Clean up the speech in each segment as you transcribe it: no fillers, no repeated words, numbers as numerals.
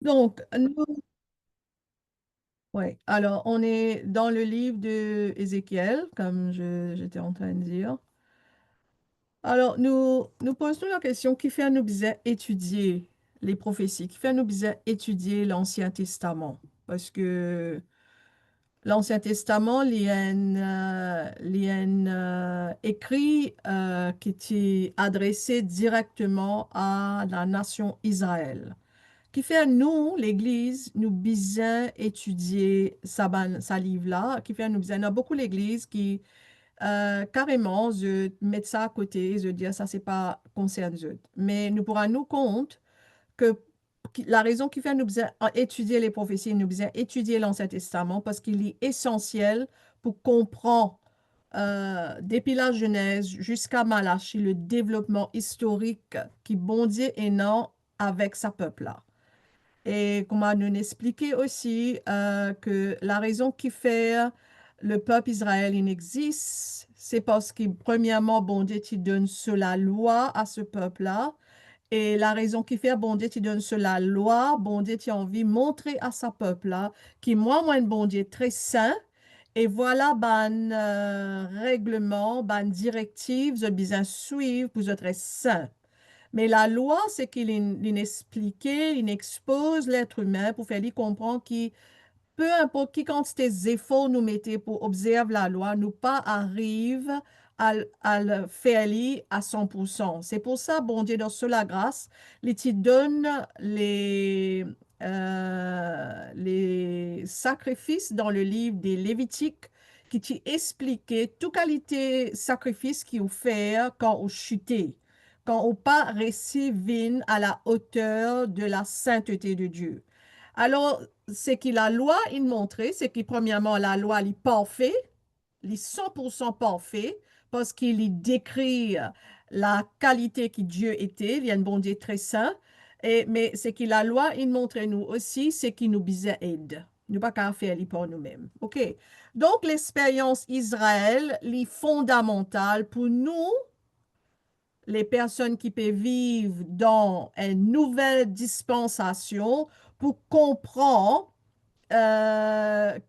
Donc, ouais. Alors, on est dans le livre de Ézéchiel, comme j'étais en train de dire. Alors, nous posons la question qui fait nous besoin étudier les prophéties, qui fait nous besoin étudier l'Ancien Testament. Parce que l'Ancien Testament, il y a un écrit qui était adressé directement à la nation Israël. Qui fait nous, l'Église, nous besoin étudier sa livre-là, qui fait nous besoin, il y a beaucoup l'Église qui carrément, je mets ça à côté, je dis ça, c'est pas concerne eux. Mais nous pourrons nous compte que la raison qui fait nous besoin étudier les prophéties, nous besoin étudier l'Ancien Testament, parce qu'il est essentiel pour comprendre depuis la Genèse jusqu'à Malachie, le développement historique qui bon Dieu est non avec sa peuple-là. Et qu'on m'a nous expliqué aussi que la raison qui fait le peuple israélien existe, c'est parce que, premièrement, bon Dieu, tu donnes sur la loi à ce peuple-là. Et la raison qui fait, bon Dieu, tu donnes sur la loi, bon Dieu, tu as envie de montrer à sa peuple-là qui, moi, bon Dieu, très saint. Et voilà, ben, règlement, ben, directive, vous avez besoin de suivre pour être saint. Mais la loi, c'est qu'il explique, il expose l'être humain pour faire lui comprendre que peu importe qui quantité d'efforts nous mettons pour observer la loi, nous pas arrive à le faire lui à 100%. C'est pour ça, bon Dieu, dans la grâce, il te donne les sacrifices dans le livre des Lévitiques qui t'expliquent toute qualité sacrifice qu'il fait quand on chutait quand on pas réussi vine à la hauteur de la sainteté de Dieu. Alors, c'est que la loi, il montrait, c'est que premièrement, la loi, elle est parfaite, elle est 100% parfait, parce qu'il y décrit la qualité que Dieu était, il y a un bon Dieu très saint, mais c'est que la loi, il montrait nous aussi, c'est qu'il nous besoin aide. Nous pas qu'à faire pour nous-mêmes. OK. Donc, l'expérience Israël, est fondamentale pour nous les personnes qui peuvent vivre dans une nouvelle dispensation pour comprendre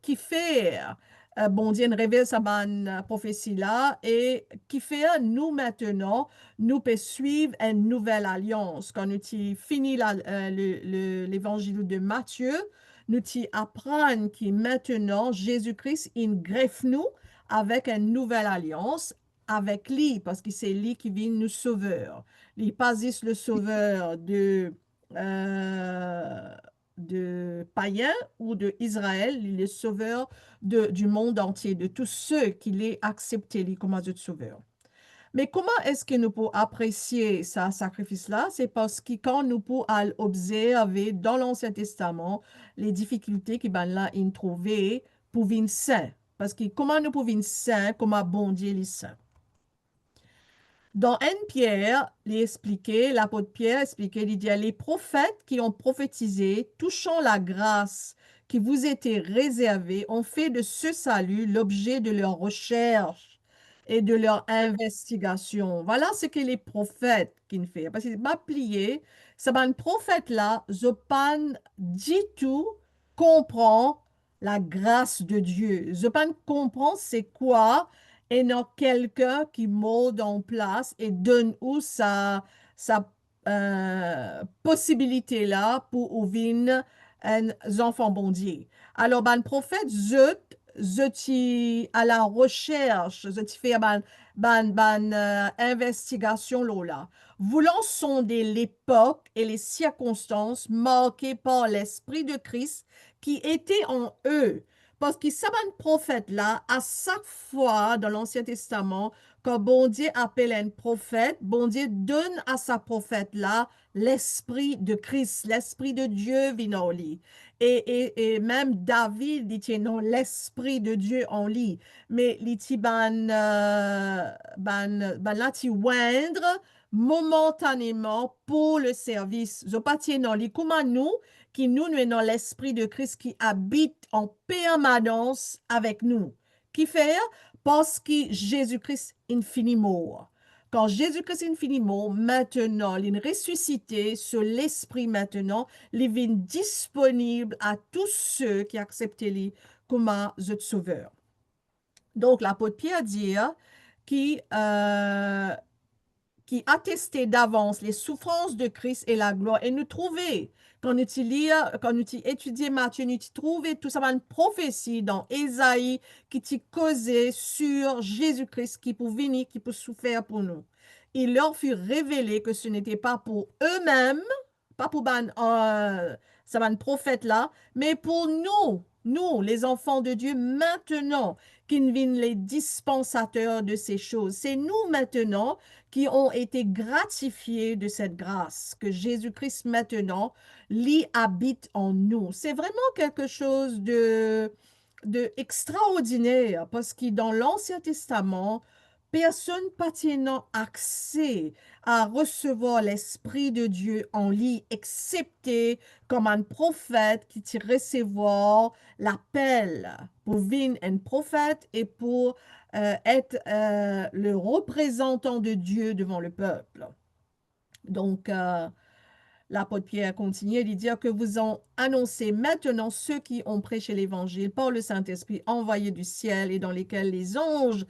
qui fait, bon Dieu, révèle sa bonne prophétie là et qui fait nous maintenant, nous peut suivre une nouvelle alliance. Quand nous fini l'évangile de Matthieu, nous apprenons que maintenant Jésus-Christ, il greffe nous avec une nouvelle alliance avec lui, parce que c'est lui qui vient nous sauver. Il n'est pas juste le sauveur de païens ou de Israël, il est sauveur du monde entier, de tous ceux qui l'ont accepté lui, comme Dieu sauveur. Mais comment est-ce que nous pouvons apprécier ce sacrifice-là? C'est parce que quand nous pouvons observer dans l'Ancien Testament les difficultés que ben là, ils trouvaient pour vivre saint. Parce que comment nous pouvons vivre saint, comment bon Dieu les saint. Dans 1 Pierre, l'apôtre Pierre expliquait, il dit, les prophètes qui ont prophétisé, touchant la grâce qui vous était réservée, ont fait de ce salut l'objet de leur recherche et de leur investigation. Voilà ce que les prophètes qui ne font. Parce qu'il m'a plié, ça va un prophète là, je pas du tout comprend la grâce de Dieu. Je pas comprend c'est quoi et non quelqu'un qui mode en place et donne où sa possibilité là pour ouvrir un enfant bondier. Alors, ben, prophète, je t'y à la recherche, je t'y fais investigation là. Voulant sonder l'époque et les circonstances marquées par l'Esprit de Christ qui était en eux parce que ça, un prophète-là, à chaque fois dans l'Ancien Testament, quand bon Dieu appelle un prophète, bon Dieu donne à sa prophète-là l'esprit de Christ, l'esprit de Dieu vient en lui. Et même David dit, non, l'esprit de Dieu en lui. Mais il dit, là, tu moindre momentanément pour le service. Je pas non, lui, comment nous, qui nous dans l'Esprit de Christ qui habite en permanence avec nous. Qui fait? Parce que Jésus-Christ infini mort. Quand Jésus-Christ est fini mort, maintenant, il est ressuscité sur l'esprit maintenant, il est disponible à tous ceux qui acceptent lui comme un sauveur. Donc, l'apôtre Pierre dit qui, euh, qui attestait d'avance les souffrances de Christ et la gloire. Et nous trouver, quand nous étudions Matthieu, nous trouvons tout ça, une prophétie dans Ésaïe qui t'y causait sur Jésus-Christ qui pour venir, qui pour souffrir pour nous. Il leur fut révélé que ce n'était pas pour eux-mêmes, pas pour ça prophète là, mais pour nous, les enfants de Dieu, maintenant, qui deviennent les dispensateurs de ces choses. C'est nous maintenant qui ont été gratifiés de cette grâce, que Jésus-Christ maintenant l'y habite en nous. C'est vraiment quelque chose de extraordinaire parce que dans l'Ancien Testament, personne pas tenant accès à recevoir l'Esprit de Dieu en lui, excepté comme un prophète qui tire recevoir l'appel pour venir un prophète et pour être le représentant de Dieu devant le peuple. Donc, l'apôtre Pierre continue de dire que vous en annoncez maintenant ceux qui ont prêché l'Évangile par le Saint-Esprit envoyé du ciel et dans lesquels les anges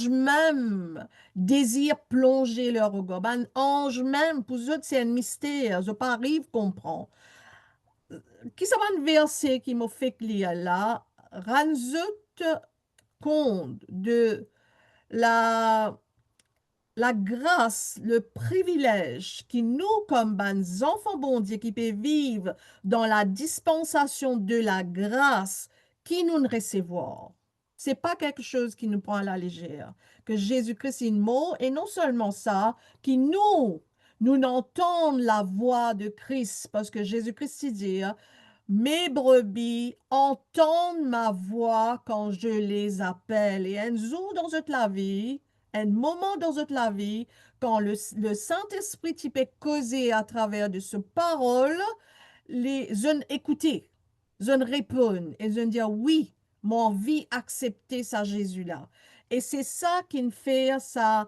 même désirent plonger leur regard. Ben, ange même, pour eux, c'est un mystère, je pas arrive à comprendre. Qui ça va un verset qui m'a fait lire là, rends compte de la la grâce, le privilège qui nous, comme des enfants bon Dieu, qui peut vivre dans la dispensation de la grâce qui nous recevoir. C'est pas quelque chose qui nous prend à la légère. Que Jésus-Christ est mort, et non seulement ça, qui nous n'entendons la voix de Christ, parce que Jésus-Christ dit, mes brebis entendent ma voix quand je les appelle. Et un jour dans toute la vie, un moment dans toute la vie, quand le Saint-Esprit t'y peut causer à travers de ce parole, les jeunes écouter, jeunes répondent et jeunes dire oui, mon vie accepter ça Jésus-là. Et c'est ça qui fait sa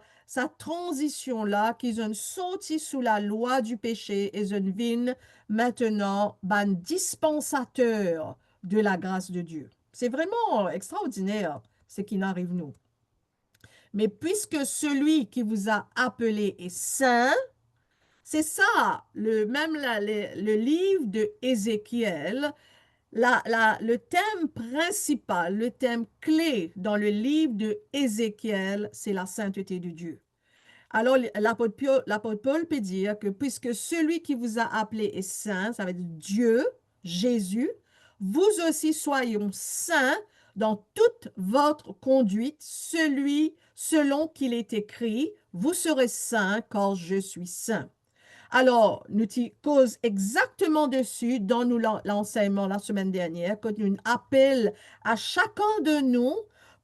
transition-là, qu'ils ont sorti sous la loi du péché et jeunes viennent maintenant ban dispensateur de la grâce de Dieu. C'est vraiment extraordinaire ce qui n'arrive nous. Mais puisque celui qui vous a appelé est saint, c'est ça, le livre de Ézéchiel, le thème principal, le thème clé dans le livre de Ézéchiel, c'est la sainteté de Dieu. Alors, l'apôtre Paul peut dire que puisque celui qui vous a appelé est saint, ça veut dire Dieu, Jésus, vous aussi soyons saints dans toute votre conduite, selon qu'il est écrit, vous serez saints car je suis saint. Alors, nous t'y cause exactement dessus dans l'enseignement la semaine dernière, quand nous appelle à chacun de nous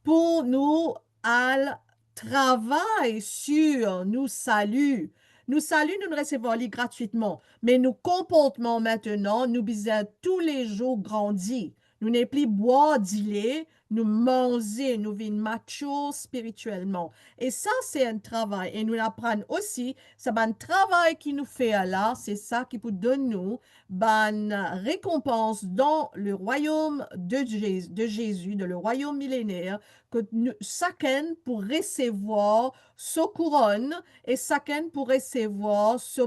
pour nous à travail sur nous salut. Nous salut, nous ne recevons pas gratuitement, mais nos comportements maintenant, nous besoin tous les jours grandir. Nous n'est plus boire du lait, nous manger, nous vîmes mature spirituellement. Et ça, c'est un travail. Et nous l'apprenons aussi, c'est un travail qui nous fait là, c'est ça qui peut donner nous une récompense dans le royaume de Jésus, dans le royaume millénaire, que chacun pour recevoir sa couronne et chacun pour recevoir ce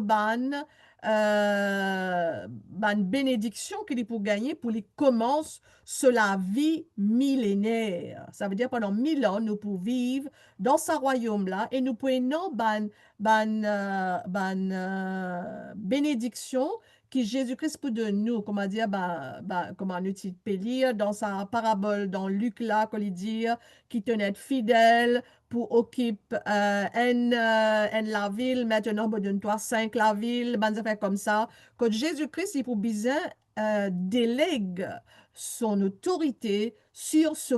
bénédiction qu'il est pour gagner pour les commence sur la vie millénaire. Ça veut dire pendant 1000 ans, nous pouvons vivre dans ce royaume-là et nous pouvons bénédiction que Jésus-Christ peut donner nous, comment dire, comment nous peut lire dans sa parabole dans Luc là, qu'on lui dit, qui tenait fidèle pour occuper la ville, maintenant, donne-toi 5 la ville, des affaires comme ça. Quand Jésus-Christ, il pour bien délègue son autorité sur ce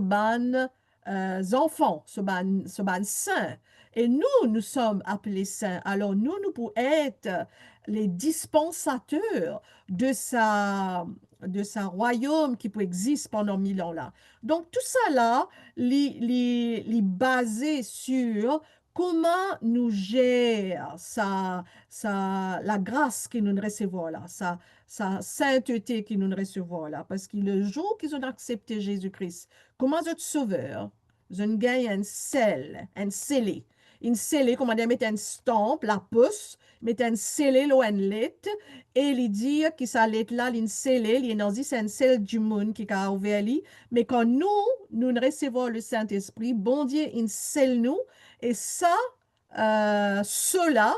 enfants, ce ban saint. Et nous sommes appelés saints. Alors nous pouvons être les dispensateurs de sa royaume qui peut exister pendant 1000 ans là. Donc tout ça là, les basé sur comment nous gère la grâce que nous recevons là, sa sainteté que nous recevons là. Parce que le jour qu'ils ont accepté Jésus-Christ comme notre sauveur, ils ont gagné un sel, un scellé. Une scellé, comment dire, mettre un stamp, la puce, mettre un scellé, là, un lettre, et il dit que ça lettre là, une scellé, il dit c'est un sel du monde qui a ouvert lui. Mais quand nous recevons le Saint-Esprit, bon Dieu, il scelle nous, et ça, cela,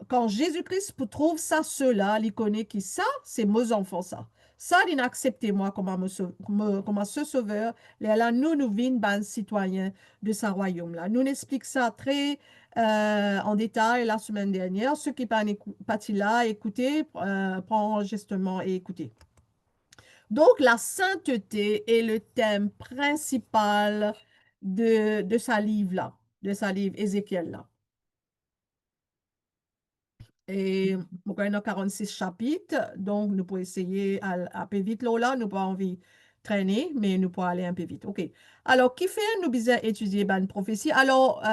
quand Jésus-Christ trouve ça, cela, il connaît qui ça, c'est mes enfants ça. Ça, il a accepté moi comme ce sauveur. Et là, nous vîmes ban citoyens de ce royaume-là. Nous expliquons ça très en détail la semaine dernière. Ceux qui n'ont pas là, écoutez, prends enregistrement et écoutez. Donc, la sainteté est le thème principal de sa livre-là, de sa livre Ézéchiel-là. Et nous avons 46 chapitres, donc nous pouvons essayer un peu vite là, nous pas envie de traîner, mais nous pouvons aller un peu vite. OK. Alors, qui fait nous besoin étudier une prophétie? Alors,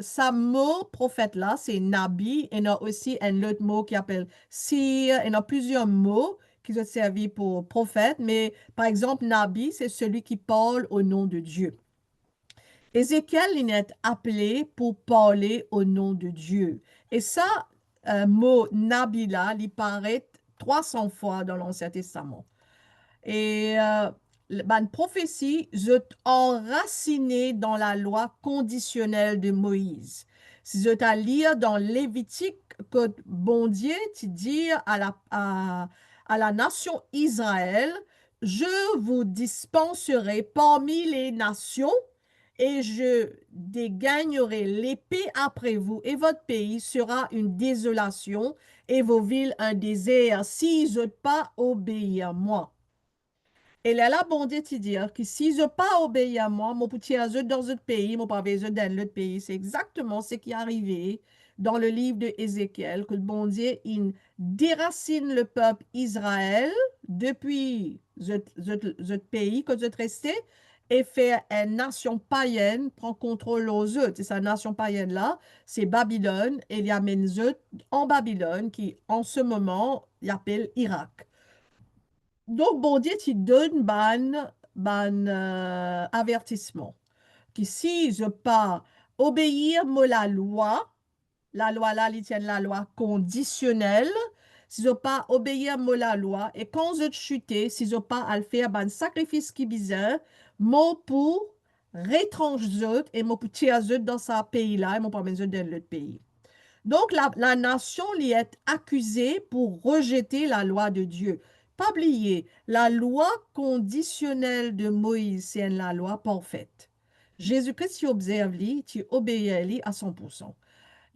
ça mot prophète là, c'est Nabi, et il y a aussi un autre mot qui appelle Sir, il y a plusieurs mots qui sont servis pour prophète, mais par exemple, Nabi, c'est celui qui parle au nom de Dieu. Ézéchiel, il est appelé pour parler au nom de Dieu. Et ça, mot Nabila, il paraît 300 fois dans l'Ancien Testament. Et une prophétie est enracinée dans la loi conditionnelle de Moïse. Si je à lire dans Lévitique, que bon Dieu tu dit à la nation Israël, je vous dispenserai parmi les nations et je dégagnerai l'épée après vous, et votre pays sera une désolation, et vos villes un désert, si je pas obéir à moi. Et là, bon Dieu, te dire que si je pas obéi à moi, mon petit azur dans un pays, mon pas besoin dans l'autre pays. C'est exactement ce qui est arrivé dans le livre de Ézéchiel, que le bon Dieu, il déracine le peuple Israël depuis ce pays que vous êtes resté et fait une nation païenne, prend contrôle aux autres. Et cette nation païenne-là, c'est Babylone, et il y amène eux en Babylone, qui en ce moment, il appelle Irak. Donc, bon Dieu, tu donnes ban avertissement. Que si je pas obéir à la loi là, ils tiennent la loi conditionnelle, si je pas obéir à la loi, et quand je chuter, si je pas à le faire, ban sacrifice qui bizarre, mon pour rétrancher et mon pour tirer dans ce pays-là, et mon pas mettre dans l'autre pays. Donc, la nation lui est accusée pour rejeter la loi de Dieu. Pas oublier, la loi conditionnelle de Moïse, c'est la loi parfaite. Jésus-Christ, tu observes, tu obéis à 100%.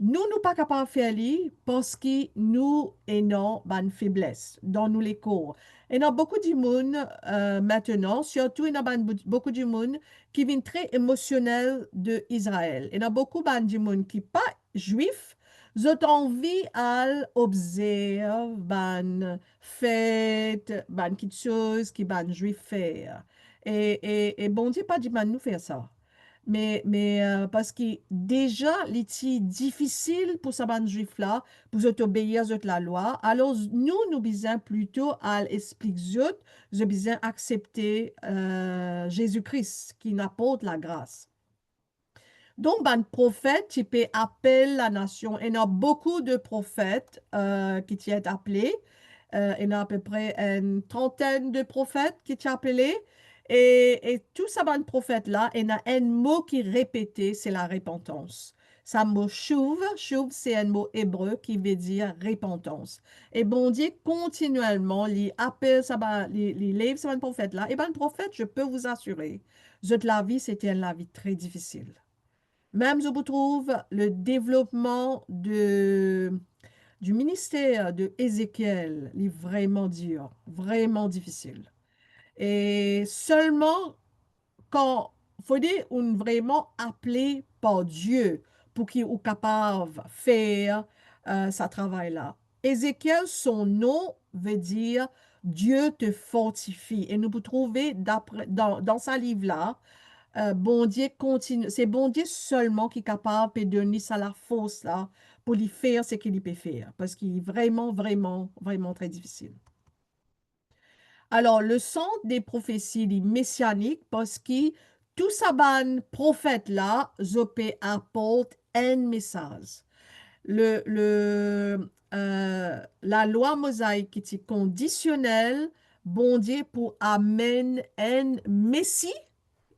Nous, nous pas capables de faire parce que nous avons une faiblesse dans nous les cours. Et il y a beaucoup de monde maintenant, surtout il y a beaucoup de monde qui vient très émotionnel de Israël. Il y a beaucoup de monde qui pas juif, ont envie à observer ban fête, ban quelque chose qui ban juif faire. Et bon Dieu pas dit ban nous faire ça. Mais parce que déjà, c'est difficile pour ces juifs là pour obéir à la loi. Alors, nous besoin plutôt à expliquer, nous besoin accepter Jésus-Christ qui n'apporte la grâce. Donc, ben, prophète, tu peux appeler la nation. Il y a beaucoup de prophètes qui t'y sont appelés. Il y a à peu près une trentaine de prophètes qui t'y appelés. Et tout ça, ben, prophètes-là, il y a un mot qui est répété, c'est la repentance. Ça mot chouv, chouv, c'est un mot hébreu qui veut dire repentance. Et bon Dieu, continuellement, il appelle ça, il lève ça, ben, prophète-là. Et ben, prophète, je peux vous assurer, la vie, c'était une vie très difficile. Même, je vous trouve, le développement du ministère de Ézéchiel est vraiment dur, vraiment difficile. Et seulement quand faut dire on vraiment appelé par Dieu pour qu'il soit capable de faire ce travail-là. Ézéchiel, son nom veut dire Dieu te fortifie. Et nous pouvons trouver dans sa livre-là bon Dieu continue, c'est bon Dieu seulement qui est capable de donner ça la force là pour lui faire ce qu'il peut faire, parce qu'il est vraiment, vraiment, vraiment très difficile. Alors, le centre des prophéties les messianiques, parce que tout ça, ban prophète là, zopé apporte un message. La loi mosaïque qui est conditionnelle, bon Dieu, pour amener un messie,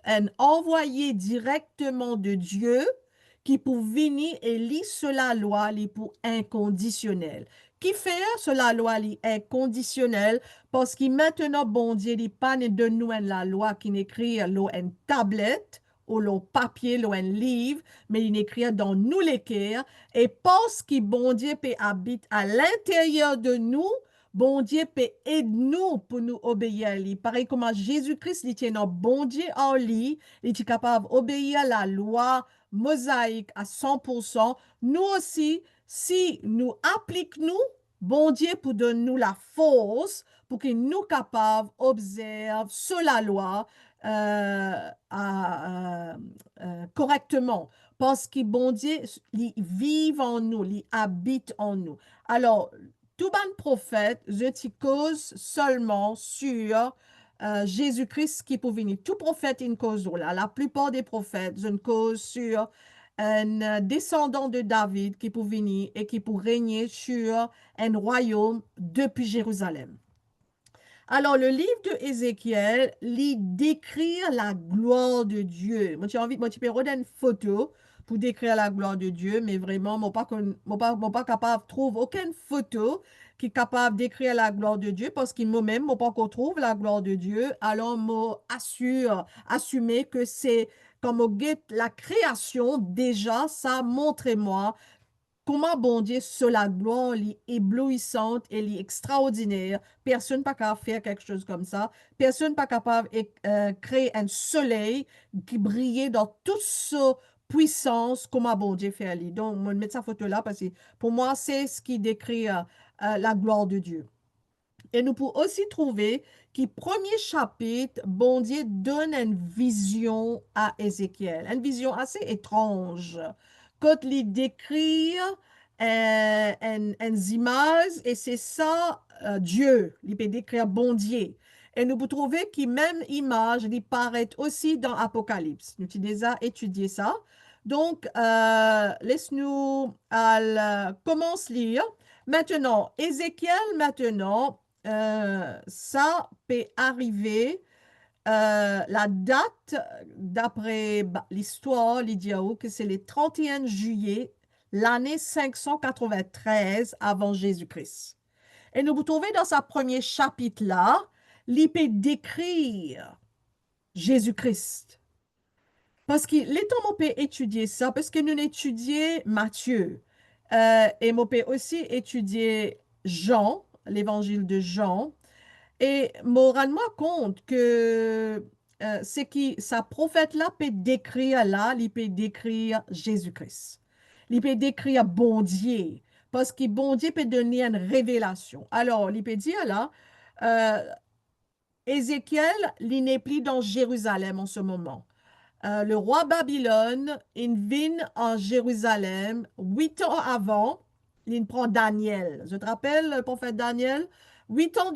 un envoyé directement de Dieu qui pour venir et lire sur la loi li pour inconditionnel. Qui fait sur la loi li inconditionnel parce que maintenant bon Dieu li pas ne donne nous la loi qui n'écrit l'eau une tablette ou l'eau papier l'eau un livre mais il écrit dans nous les cœurs et parce que bon Dieu peut habite à l'intérieur de nous. Bon Dieu peut aider nous pour nous obéir à lui. Pareil comme Jésus-Christ, il tient notre bon Dieu en lui, il est capable d'obéir à la loi mosaïque à 100%. Nous aussi, si nous appliquons, bon Dieu pour donner nous la force pour que nous capables d'observer sur la loi correctement. Parce que bon Dieu, il vit en nous, il habite en nous. Alors, tout bon prophète, je te cause seulement sur Jésus-Christ qui peut venir. Tout prophète une cause là. La plupart des prophètes, je ne cause sur un descendant de David qui peut venir et qui peut régner sur un royaume depuis Jérusalem. Alors, le livre de Ézéchiel, il décrit la gloire de Dieu. Moi, j'ai envie, moi, tu peux regarder une photo pour décrire la gloire de Dieu, mais vraiment, moi, pas capable de trouver aucune photo qui est capable d'écrire la gloire de Dieu parce que moi-même, moi, pas qu'on trouve la gloire de Dieu. Alors, moi, assumer que c'est comme on guette la création, déjà, ça montre-moi comment bon Dieu, sur la gloire, elle est éblouissante, elle est extraordinaire. Personne pas capable de faire quelque chose comme ça. Personne pas capable de créer un soleil qui brillait dans toute sa puissance, comment bon Dieu fait aller. Donc, je vais mettre sa photo là parce que pour moi, c'est ce qui décrit la gloire de Dieu. Et nous pouvons aussi trouver que premier chapitre, bon Dieu donne une vision à Ézéchiel, une vision assez étrange. Quand il décrit une image, et c'est ça Dieu, il peut décrire bon Dieu. Et nous pouvons trouver que même image, il paraît aussi dans Apocalypse. Nous avons déjà étudié ça. Donc, laisse-nous commencer lire. Maintenant, Ézéchiel, maintenant, ça peut arriver. La date, d'après l'histoire, l'Idiao, que c'est le 31 juillet, l'année 593 avant Jésus-Christ. Et nous vous trouvez dans sa premier chapitre-là, il peut décrire Jésus-Christ. Parce que l'étant on peut étudier ça, parce que nous étudions Matthieu, et on peut aussi étudier Jean, l'évangile de Jean, et me rends-moi compte que c'est qui sa prophète là peut décrire là, il peut décrire Jésus-Christ. Il peut décrire bon Dieu, parce que bon Dieu peut donner une révélation. Alors, il peut dire là, euh, Ézéchiel, il n'est plus dans Jérusalem en ce moment. Le roi Babylone, il vient en Jérusalem 8 ans avant, il prend Daniel. Je te rappelle le prophète Daniel? 8 ans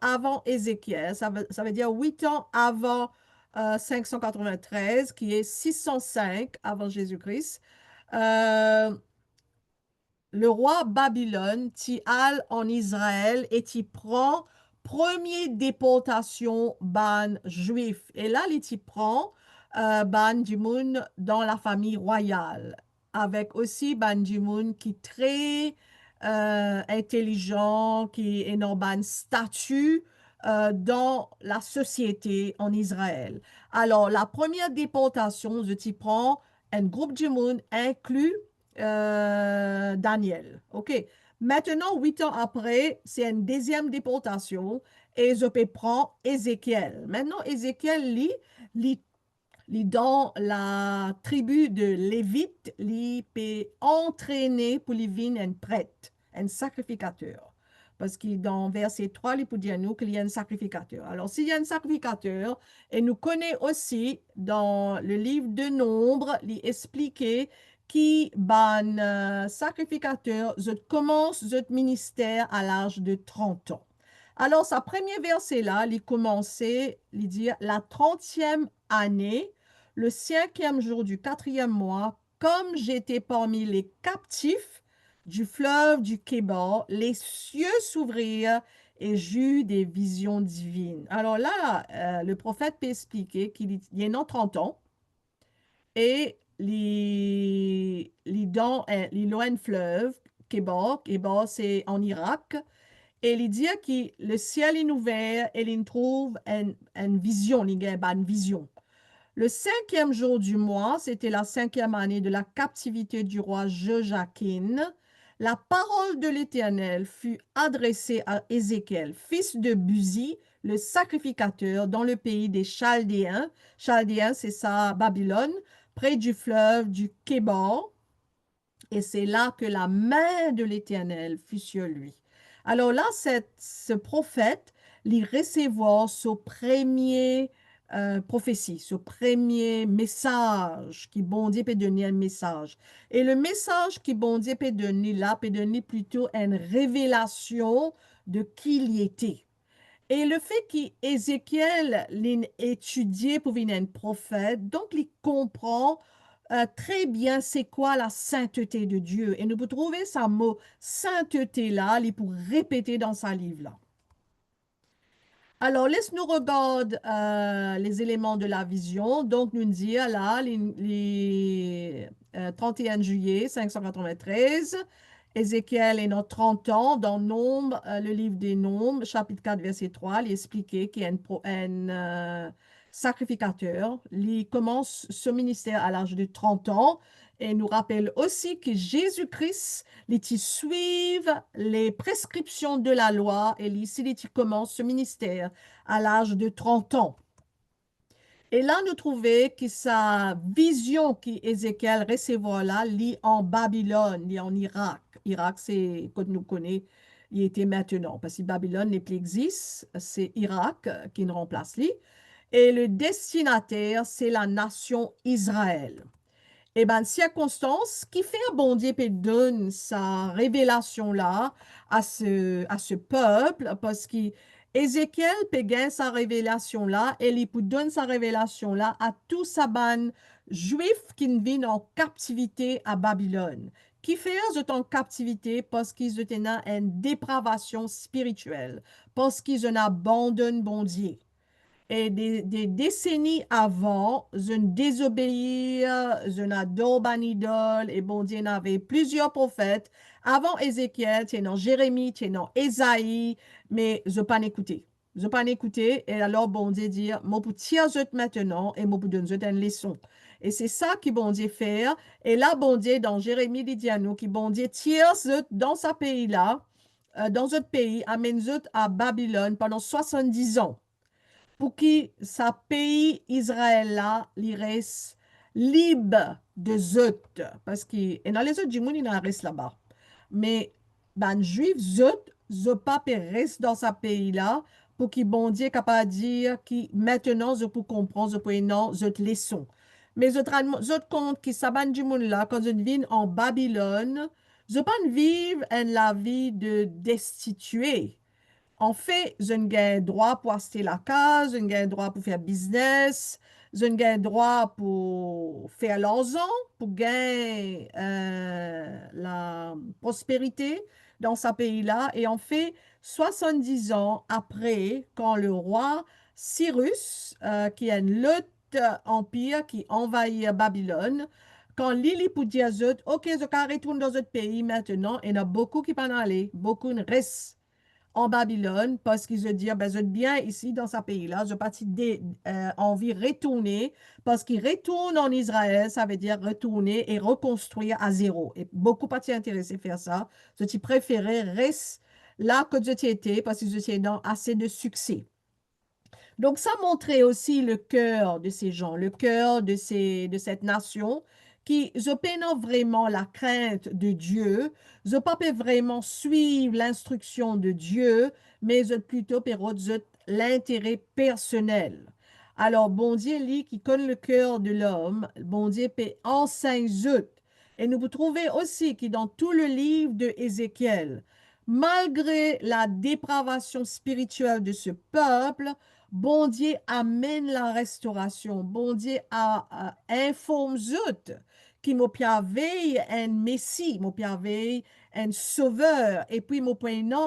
avant Ézéchiel, ça veut dire 8 ans avant 593, qui est 605 avant Jésus-Christ. Euh, le roi Babylone t'y alle en Israël et t'y prend première déportation ban juif. Et là, il t'y prend ban du monde dans la famille royale, avec aussi ban du monde qui est très intelligent, qui est dans ban statut dans la société en Israël. Alors, la première déportation, je t'y prends un groupe du monde inclus Daniel. OK. Maintenant, 8 ans après, c'est une deuxième déportation et je peux prendre Ézéchiel. Maintenant, Ézéchiel lit dans la tribu de Lévite, il peut entraîner pour lui devenir un prêtre, un sacrificateur. parce que dans verset 3, il peut dire nous qu'il y a un sacrificateur. Alors, s'il y a un sacrificateur, et nous connaissons aussi dans le livre de Nombre, il expliqué qui ban sacrificateur, je commence votre ministère à l'âge de 30 ans. Alors, sa premier verset là, il commençait, il dit la 30e année, le 5e jour du 4e mois, comme j'étais parmi les captifs du fleuve du Kébar, les cieux s'ouvrirent et j'eus des visions divines. Alors là, le prophète peut expliquer qu'il y a 30 ans et les loin fleuve, Kébar, Kébar c'est en Irak, et il dit que le ciel est ouvert et il trouve une vision, il y a une vision. Le 5e jour du mois, c'était la 5e année de la captivité du roi Joachim. La parole de l'Éternel fut adressée à Ézéchiel, fils de Buzi, le sacrificateur, dans le pays des Chaldéens. Chaldéens, c'est ça, Babylone, près du fleuve du Kébar. Et c'est là que la main de l'Éternel fut sur lui. Alors là, ce prophète, il recevoir ce premier prophétie, ce premier message qui bon Dieu peut donner un message. Et le message qui bon Dieu peut donner là, peut donner plutôt une révélation de qui il était. Et le fait qu'Ézéchiel l'étudié pour devenir un prophète, donc il comprend très bien c'est quoi la sainteté de Dieu. Et nous pouvons trouver ce mot sainteté là, il pour répéter dans sa livre là. Alors, laisse-nous regarder les éléments de la vision. Donc, nous dire là, les 31 juillet 593, Ézéchiel est dans 30 ans, dans Nombre, le livre des Nombres, chapitre 4, verset 3, il expliquait qu'il y a un sacrificateur. Il commence ce ministère à l'âge de 30 ans et nous rappelle aussi que Jésus-Christ, il suivent les prescriptions de la loi et ici, il commence ce ministère à l'âge de 30 ans. Et là, nous trouvons que sa vision qu'Ézéchiel recevra là, lit en Babylone, lit en Irak. Irak, c'est, comme nous connaissons, il était maintenant, parce que Babylone n'est plus existe, c'est Irak qui nous remplace lui. Et le destinataire, c'est la nation Israël. Et bien, circonstance qui fait un bon Dieu et donne sa révélation là à ce peuple, parce qu'Ézéchiel peut gagner sa révélation là, et il peut donner sa révélation là à tous ces ban juifs qui viennent en captivité à Babylone. Qui fait eux en captivité parce qu'ils étaient dans une dépravation spirituelle, parce qu'ils en abandonnent bon Dieu. Et des décennies avant, je ne désobéis, je n'adore pas idole, et bon Dieu avait plusieurs prophètes. Avant Ézéchiel, tu es dans Jérémie, tu es dans Ésaïe, mais je n'ai pas écouté. Je n'ai pas écouté, et alors bon Dieu dit, moi pour tirer maintenant, et moi pour donner une leçon. Et c'est ça que bon Dieu fait. Et là, bon Dieu, dans Jérémie, il dit à nous, que bon Dieu tire dans ce pays-là, dans notre pays, amène à Babylone pendant 70 ans pour que sa pays Israël là, il reste libre de zot. Parce que, et dans les autres du monde, il en reste là-bas. Mais, ben, juif zot, je pas reste dans sa pays là, pour qu'il bon Dieu capable de dire que maintenant, je peux comprendre, je peux non, je te leçon. Mais je compte que ça ban du monde là, quand je viens en Babylone, je pas vivre la vie de destitué. En fait, je n'ai droit pour acheter la case, je n'ai droit pour faire business, je n'ai droit pour faire l'argent, pour gagner la prospérité dans ce pays-là. Et en fait, 70 ans après, quand le roi Cyrus, qui a une lutte empire qui envahit Babylone, quand Lili pour dire, OK, je can retourner dans notre pays maintenant, il y en a beaucoup qui peuvent aller, beaucoup restent en Babylone parce qu'ils se disent, ben, je suis bien ici dans ce pays-là, je pas envie de retourner parce qu'ils retournent en Israël, ça veut dire retourner et reconstruire à zéro. Et beaucoup pas intéressés à faire ça. Je préférais rester là que je étais parce que je suis dans assez de succès. Donc, ça montrait aussi le cœur de ces gens, le cœur de cette nation qui je peine vraiment la crainte de Dieu, je pas peut vraiment suivre l'instruction de Dieu, mais je plutôt perrotte l'intérêt personnel. Alors, bon Dieu, lui, qui connaît le cœur de l'homme, bon Dieu, peut enseigne zut. Et nous vous trouvez aussi que dans tout le livre de Ézéchiel, malgré la dépravation spirituelle de ce peuple, bon Dieu amène la restauration. Bon Dieu informe zut qui m'a veille un messie, m'a veille un sauveur, et puis m'a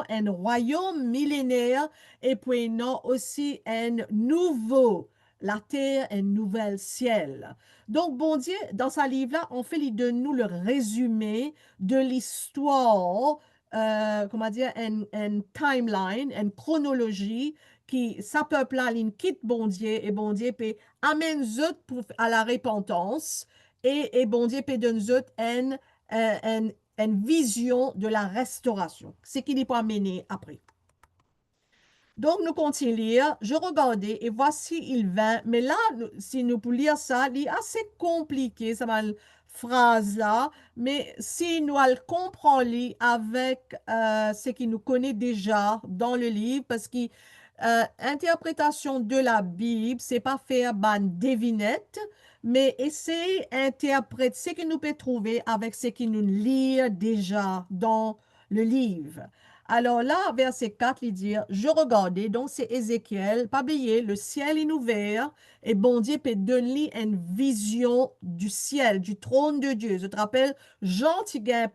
un royaume millénaire, et puis non aussi un nouveau, la terre, un nouvel ciel. Donc, bon Dieu, dans sa livre-là, on fait de nous le résumé de l'histoire, comment dire, une timeline, une chronologie qui, sa peuple-là, il quitte bon Dieu, et bon Dieu peut amène zut à la repentance, et bon Dieu peut donner zut une vision de la restauration, ce qui n'est pas mené après. Donc, nous continuons à lire. Je regardais et voici, il vint. Mais là, si nous pouvons lire ça, il est assez compliqué, ça ma phrase là. Mais si nous le comprenons avec ce qu'il nous connaît déjà dans le livre, parce que interprétation de la Bible, c'est pas faire ban devinette, mais essayer d'interpréter ce que nous peut trouver avec ce que nous lisons déjà dans le livre. Alors là, verset 4, il dit, je regardais, donc c'est Ézéchiel, pas oublier, le ciel est ouvert et bon Dieu peut donner une vision du ciel, du trône de Dieu. Je te rappelle, Jean, tu as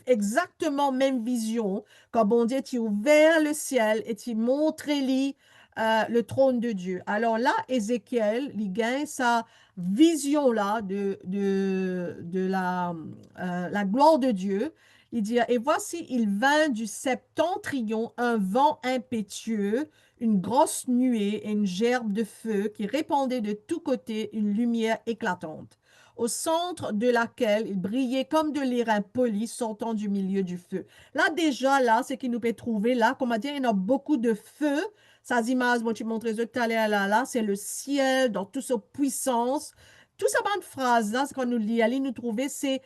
exactement même vision quand bon Dieu t'a ouvert le ciel et tu montré le trône de Dieu. Alors là, Ézéchiel, il gagne sa vision-là de la gloire de Dieu. Il dit, et voici, il vint du septentrion un vent impétueux, une grosse nuée et une gerbe de feu qui répandait de tous côtés une lumière éclatante, au centre de laquelle il brillait comme de l'airain poli sortant du milieu du feu. Là, déjà, là, ce qui nous peut trouver, là, comme on dit, il y a beaucoup de feu. Ça images, moi, tu montres tout à l'heure, là, c'est le ciel dans toute sa puissance. Tout ça, bonne phrase, là, ce qu'on nous lit, allez nous trouver, c'est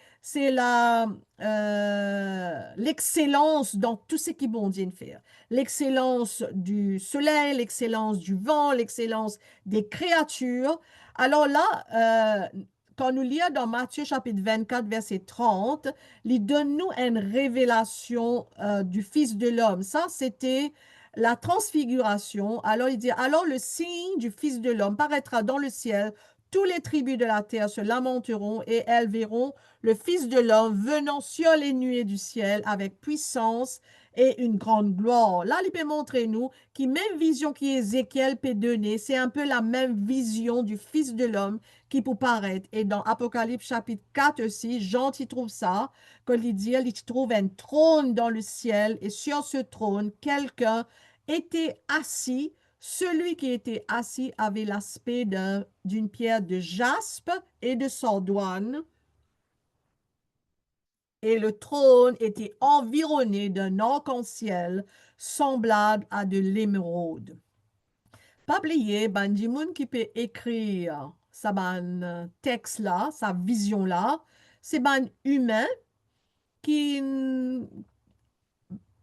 l'excellence dans tout ce qui bon Dieu de faire. L'excellence du soleil, l'excellence du vent, l'excellence des créatures. Alors là, quand nous lisons dans Matthieu chapitre 24, verset 30, il donne-nous une révélation du Fils de l'homme. Ça, c'était la transfiguration. Alors il dit, alors le signe du Fils de l'homme paraîtra dans le ciel. Tous les tribus de la terre se lamenteront et elles verront le Fils de l'homme venant sur les nuées du ciel avec puissance et une grande gloire. Là, il peut montrer nous qui même vision qu'Ézéchiel peut donner, c'est un peu la même vision du Fils de l'homme qui peut paraître. Et dans Apocalypse chapitre 4 aussi, Jean y trouve ça, quand il dit, il trouve un trône dans le ciel et sur ce trône, quelqu'un était assis. Celui qui était assis avait l'aspect d'une pierre de jaspe et de sardoine, et le trône était environné d'un arc-en-ciel semblable à de l'émeraude. Pas oublier, ben, du monde qui peut écrire sa ben, texte là, sa vision là, c'est ben humain qui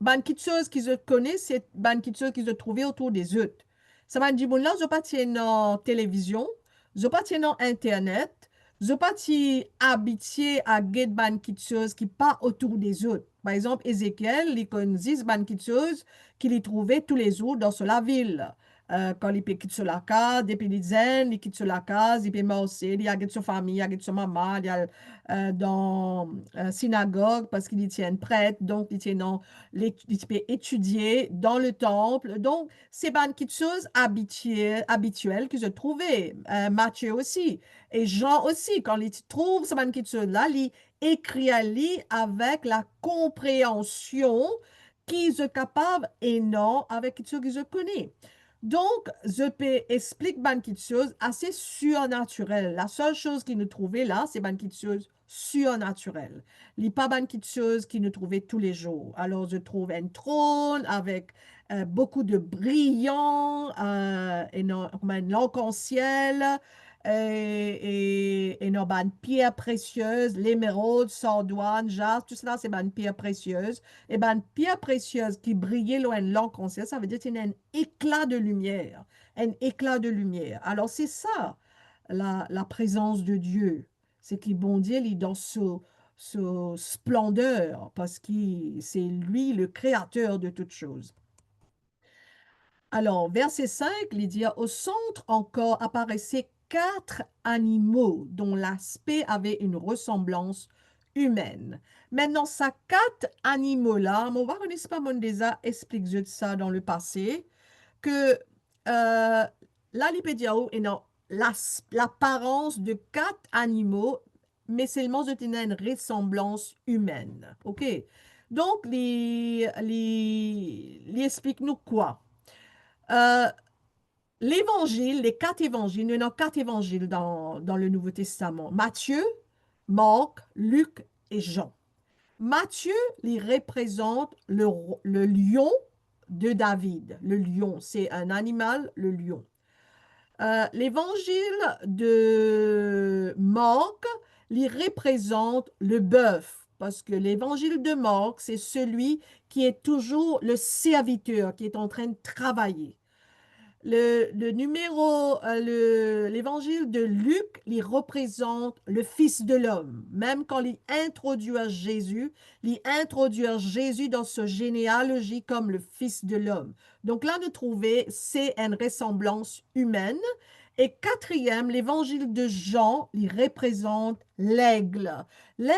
ban quelque chose qu'ils connaissent, c'est ban quelque chose qu'ils ont trouvé autour des autres. Ça m'a dit, bon, là, je pas en télévision, je pas en internet, je pas habitué à get ban quelque chose qui pas autour des autres. Par exemple, Ézéchiel, il connaît ban quelque chose qu'il y trouvait tous les jours dans la ville. Quand il peut quitter la case, depuis les zen, il quitte la case, il peut marcher, il y a sa famille, il y a sa maman, il y a dans la synagogue parce qu'il y tient prêtre, donc il tient dans il peut étudier dans le temple. Donc, c'est une petite chose habituelle que je trouvais. Matthieu aussi. Et Jean aussi, quand il trouve cette petite chose-là, il écrit à lui avec la compréhension qu'ils sont capables et non avec ce que je connais. Donc, je peux expliquer une petite chose assez surnaturelle. La seule chose qu'il nous trouvait là, c'est une petite chose surnaturelle. Il n'y a pas une petite chose qu'il nous trouvait tous les jours. Alors, je trouve un trône avec beaucoup de brillants, comme un arc-en-ciel, et nos ban pierres précieuses, l'émeraude, sardoine, jaspe, tout cela, c'est ban pierres précieuses. Et ban pierres précieuses qui brillaient loin de l'enconscient, ça veut dire qu'il y a un éclat de lumière, un éclat de lumière. Alors, c'est ça, la présence de Dieu. C'est qu'il bon Dieu, il est dans ce splendeur, parce que c'est lui le créateur de toutes choses. Alors, verset 5, il dit, au centre encore apparaissaient quatre animaux dont l'aspect avait une ressemblance humaine. Maintenant, ces quatre animaux-là, on va connaître pas mon déjà expliqué ça dans le passé, que la lipédiao est dans l'apparence de quatre animaux, mais seulement de une ressemblance humaine. OK? Donc, les explique-nous quoi? Euh, L'évangile, les quatre évangiles, il y en a quatre évangiles dans le Nouveau Testament. Matthieu, Marc, Luc et Jean. Matthieu, il représente le lion de David. Le lion, c'est un animal, le lion. L'évangile de Marc, il représente le bœuf, parce que l'évangile de Marc, c'est celui qui est toujours le serviteur, qui est en train de travailler. L'évangile de Luc, il représente le Fils de l'homme. Même quand il introduit Jésus dans sa généalogie comme le Fils de l'homme. Donc là, nous trouvons, c'est une ressemblance humaine. Et quatrième, l'évangile de Jean, il représente l'aigle. L'aigle,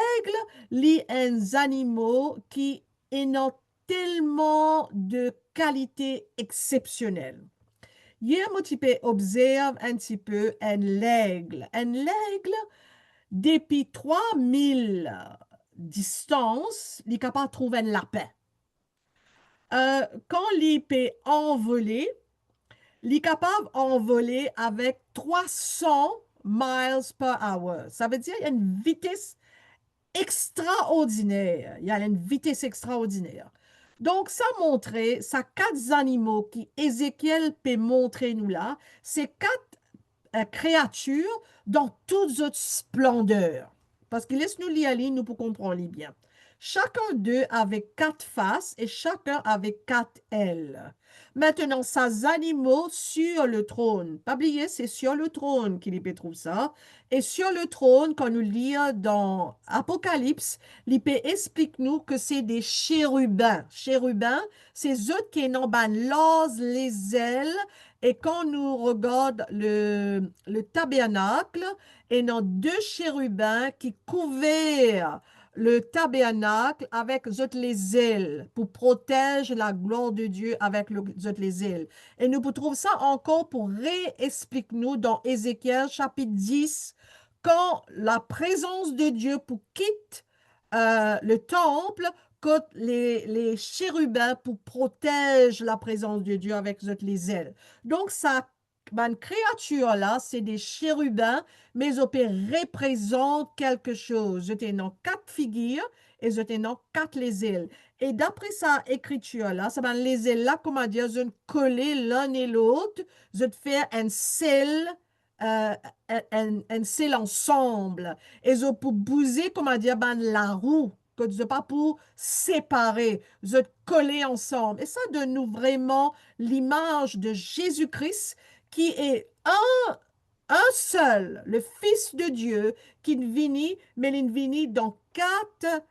il est un animal qui ont tellement de qualités exceptionnelles. Hier, mon petit peu observe un petit peu un l'aigle. Un l'aigle, depuis 3000 distances, il est capable de trouver un lapin. Quand il peut envoler, il est capable d'envoler avec 300 miles per hour. Ça veut dire qu'il y a une vitesse extraordinaire. Il y a une vitesse extraordinaire. Donc, ça montrait, ça quatre animaux qui Ézéchiel peut montrer nous là, c'est quatre créatures dans toute notre splendeur. Parce que laisse-nous lire nous pour comprendre bien. Chacun d'eux avait quatre faces et chacun avait quatre ailes. Maintenant, ces animaux sur le trône. Pas oublier, c'est sur le trône qu'il peut trouver ça. Et sur le trône, quand nous lisons dans Apocalypse, l'IP explique-nous que c'est des chérubins. Chérubins, c'est eux qui n'ont pas les ailes. Et quand nous regardons le tabernacle, et nos deux chérubins qui couvrent le tabernacle avec les ailes pour protéger la gloire de Dieu avec les ailes. Et nous trouvons ça encore pour réexpliquer-nous dans Ézéchiel chapitre 10, quand la présence de Dieu pour quitte le temple, quand les chérubins pour protéger la présence de Dieu avec les ailes. Donc, ça, ben, créature-là, c'est des chérubins, mais ils représentent quelque chose. Ils ont quatre figures et ils ont quatre les ailes. Et d'après sa écriture-là, ça ben, les ailes-là, comment dire, ils ont collé l'un et l'autre, ils ont fait un sel, un sel ensemble. Et ils ont pour bouser, comment dire, ben, la roue que tu pas pour séparer, vous êtes collés ensemble. Et ça donne nous vraiment l'image de Jésus-Christ qui est un seul, le Fils de Dieu, qui ne vit, mais il vit dans quatre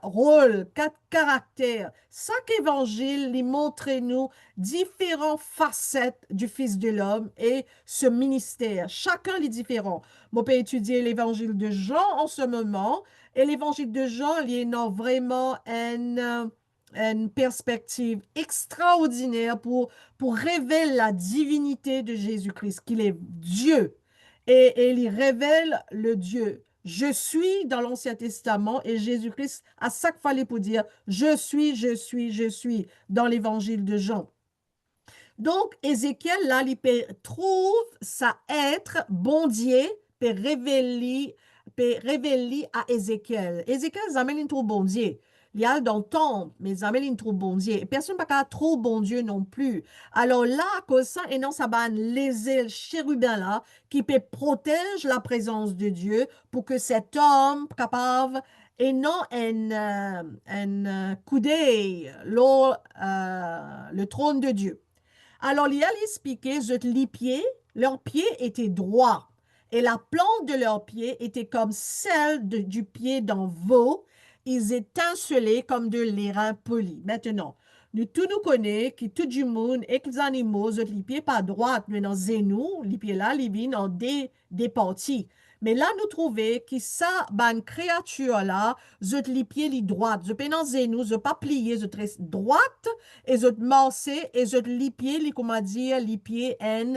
rôles, quatre caractères. Chaque évangile lui montre-nous différentes facettes du Fils de l'homme et ce ministère. Chacun est différent. On peut étudier l'évangile de Jean en ce moment, et l'évangile de Jean, il a vraiment une perspective extraordinaire pour révéler la divinité de Jésus-Christ, qu'il est Dieu. Et il révèle le Dieu. Je suis dans l'Ancien Testament et Jésus-Christ, à chaque fois, il peut dire je suis, je suis, je suis dans l'évangile de Jean. Donc, Ézéchiel, là, il trouve ça être bon Dieu, peut révéler à Ézéchiel. Ézéchiel, ça mène une trouve bon Dieu. Il y a dans le temple, mes amis, ils trouvent bon Dieu. Et personne n'a pas trop bon Dieu non plus. Alors là, que ça, et non, ça va les ailes chérubins là, qui peut protéger la présence de Dieu pour que cet homme capable, et non un coup d'œil, le trône de Dieu. Alors, il a expliqué que leurs pieds étaient droits et la plante de leurs pieds était comme celle du pied d'un veau. Ils étincelaient comme de l'airain poli. Maintenant, nous tous nous connaissons que tout le monde et que les animaux, les pieds pas droits, mais dans nous, les pieds là, les viennent en des parties. Mais là, nous trouvons que ça, ben, créature là, les pieds les droits, je peux dans nous, je pas plier, je reste droite et je massé et je les pieds, les, comment dire, les pieds en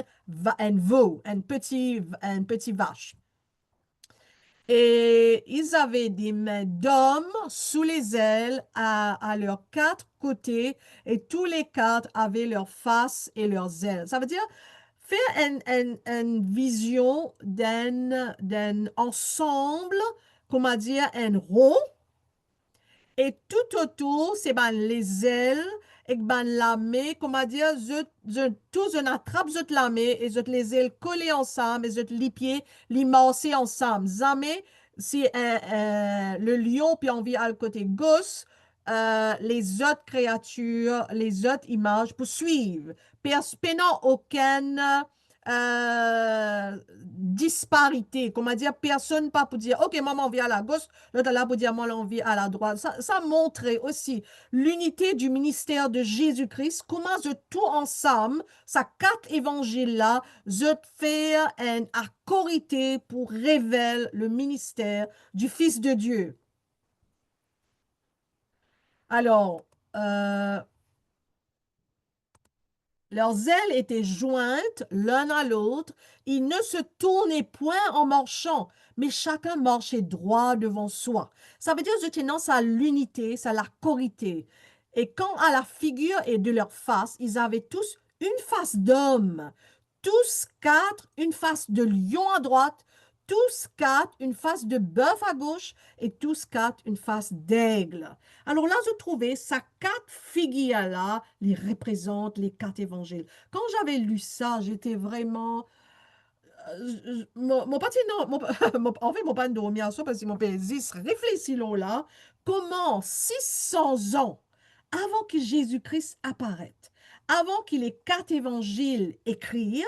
veau, un petit vache. Et ils avaient des mains d'hommes sous les ailes à leurs quatre côtés et tous les quatre avaient leurs faces et leurs ailes. Ça veut dire faire une vision d'un ensemble, comment dire, un rond et tout autour, c'est ben les ailes et ben la main, comment dire, tous on attrape la main et les ailes collées ensemble et les pieds les masser ensemble. Jamais si le lion puis on vit à le côté gauche, les autres créatures, les autres images pour suivre. Pénant aucune disparité. Comment dire, personne pas pour dire, OK, maman, on vit à la gauche, l'autre là pour dire, moi, on vit à la droite. Ça montrait aussi l'unité du ministère de Jésus-Christ, comment je tout ensemble, ça quatre évangiles-là, je fais un accorité pour révéler le ministère du Fils de Dieu. Alors, leurs ailes étaient jointes l'un à l'autre. Ils ne se tournaient point en marchant, mais chacun marchait droit devant soi. Ça veut dire que je tendance à l'unité, à la corité. Et quand à la figure et de leur face, ils avaient tous une face d'homme, tous quatre une face de lion à droite, tous quatre une face de bœuf à gauche et tous quatre une face d'aigle. Alors là, je trouvais ça quatre figures-là, les représentent les quatre évangiles. Quand j'avais lu ça, j'étais vraiment... mon parti, non, en fait, mon pas dormi à ça parce que mon père dit, réfléchis là, comment 600 ans avant que Jésus-Christ apparaisse, avant qu'il ait quatre évangiles écrits,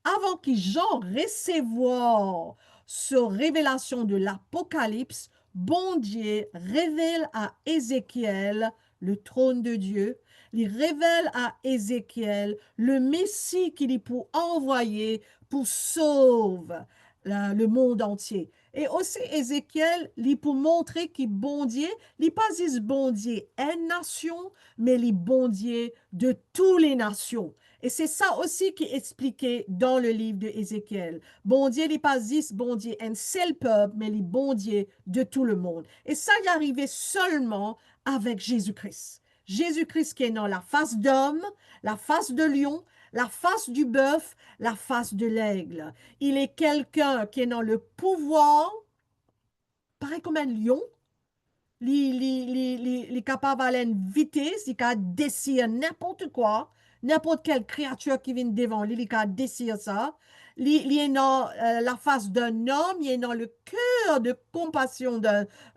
avant que Jean recevoir ce révélation de l'Apocalypse, bon Dieu révèle à Ézéchiel le trône de Dieu. Il révèle à Ézéchiel le Messie qu'il est pour envoyer pour sauver le monde entier. Et aussi Ézéchiel, il pour montrer qu'il bon Dieu, il pas juste bon Dieu une nation, mais il bon Dieu de toutes les nations. Et c'est ça aussi qui est expliqué dans le livre de Ézéchiel. Bon Dieu n'est pas juste bon Dieu un seul peuple, mais les bon Dieu de tout le monde. Et ça y arrivait seulement avec Jésus-Christ. Jésus-Christ qui est dans la face d'homme, la face de lion, la face du bœuf, la face de l'aigle. Il est quelqu'un qui est dans le pouvoir, pareil comme un lion, les capables à une vitesse, il peut décider n'importe quoi, n'importe quelle créature qui vient devant lui, il peut décider ça. Il est dans la face d'un homme, il est dans le cœur de compassion,